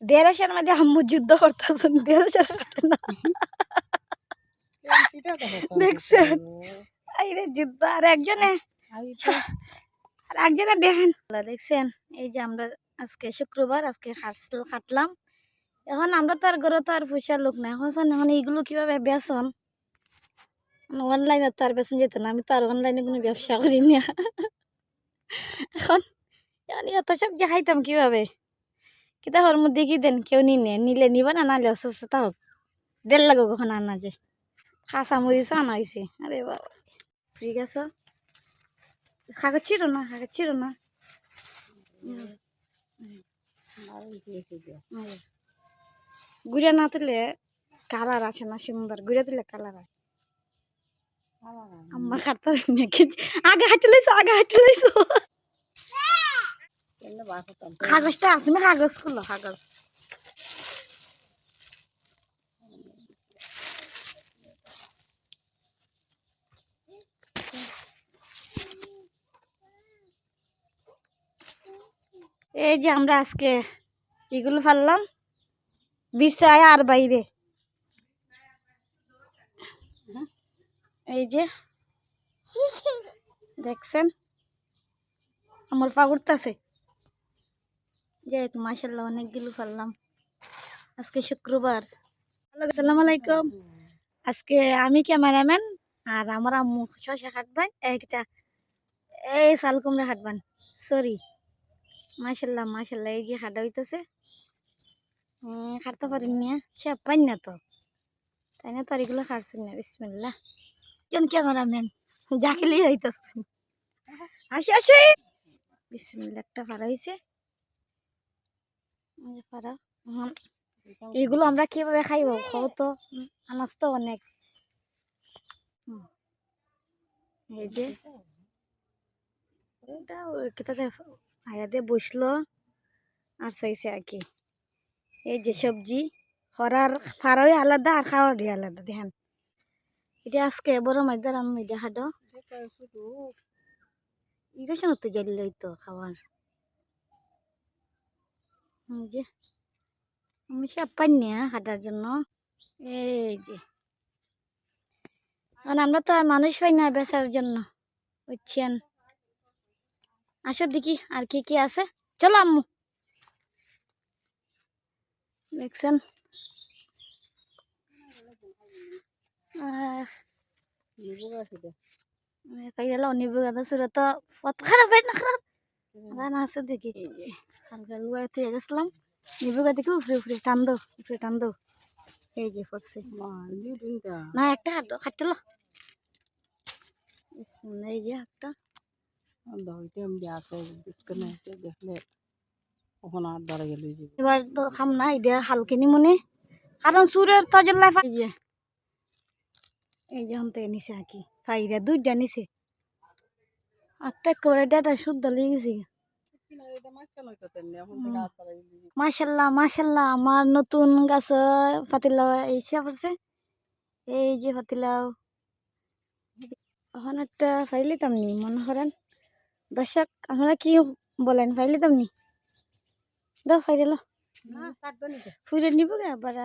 দেড়শোর মধ্যে আম্মু যুদ্ধ করতেছেন, দেড়শো কাটে না দেখছেন আইরে যুদ্ধ। আর একজনে দেখেন দেখছেন, এই যে আমরা আজকে শুক্রবার, আজকে খাটলাম। এখন আমরা তো আর ঘরে তো আর পয়সার লোক নাই, এখন এইগুলো কিভাবে বেচন, অনলাইনে তো আর বেচন যেত না, আমি তো আর অনলাইনে কোনো ব্যবসা করি না। এখন এত সব যে খাইতাম কিভাবে, কিতা ওর মধ্যে কি দেন, কেউ নিলে নিবা না, নাহলে অসুস্থতা হোক, দেড় লাগো কখন আনা যে কাঁচা মরিচ আনা হয়েছে। আরে বাবা ঠিক আছে, কাগজ ছিড়ো না, কাগজ ছিড়ো না। গুড়া না তুলে কালার আসে না সুন্দর, গুড়া তুলে কালার হয়। আম্মা খাতে আগে হাঁটে লাইছো, আগে হাঁটে লাইছো কাগজটা, তুমি কাগজ খুলো, কাগজ এই যে আমরা আজকে এগুলো ফাললাম বিছায় আর বাইরে। এই যে দেখছেন আমার পা উঠতেছে, যে মাশাআল্লাহ অনেকগুলো ফাললাম। আজকে শুক্রবার। আসসালামু আলাইকুম। আজকে আমি ক্যামেরাম্যান আর আমার আম্মু শশা কাটবেন, একটা এই শাল কুমড়া কাটবেন। সরি, মাশাআল্লাহ মাশাআল্লাহ, এই যে কাটা হইতেছে। কাটতে পারেন না, সে পাই না তো, তাই না? তার এগুলো কাটছেন না। বিসমিল্লাহ, কোন ক্যামেরাম্যান যাকে লিয়ে হইতেছে, আসি আসি। বিসমিল্লাহ, একটা ফাড়া হয়েছে, ফাড়া। এগুলো আমরা কিভাবে খাইব খাও তো, আনাজ তো অনেক। এই যে আয়াতে বসলো আর চাইছে আর কি। এই যে সবজি হরার ফারাই আলাদা আর খাওয়ারই আলাদা। দেখেন এটা আজকে বড় মাছ আমি দেখাডো ইরেশন তো জ্বললে তো খাওয়ার। এই যে আমি সব পাই না হাঁটার জন্য। এই যে আমরা তো আর মানুষ পাই না বেচার জন্য, বুঝছেন? আসো দেখি আর কি কি আছে, চলো আম্মু। দেখছেন নিবু গাদা সুরে তো কত খারাপ হয় না, খারাপ রান্না আছে দেখি। এই যে হালকা লুয়াই তুই গেছিলাম, নিবু গাদি কি উফরে উফরে টান দো, উফরে টান দো। এই যে পড়ছে না, একটা হাঁটো হাঁটলো। এই যে একটা এবার তো খাম না, এটা হালকিনি মনে, কারণ সুরের তজল্লাই। এই যে হতে নিছে আঁকি ফাইরা দুইটা নিছে, একটা করে ডাটা শুদ্ধ লেগে গেছে। মাশাল্লাহ মাশাল্লাহ, আমার নতুন গাছ পাতিলাও এসে পড়ছে। এই যে পাতিলাও এখন একটা ফাইলিতাম নি, মনে করেন দর্শক আপনারা কি বলেন, ফাইলিতাম নি? দাও ফাইলে ফুলে নিব গে আবার।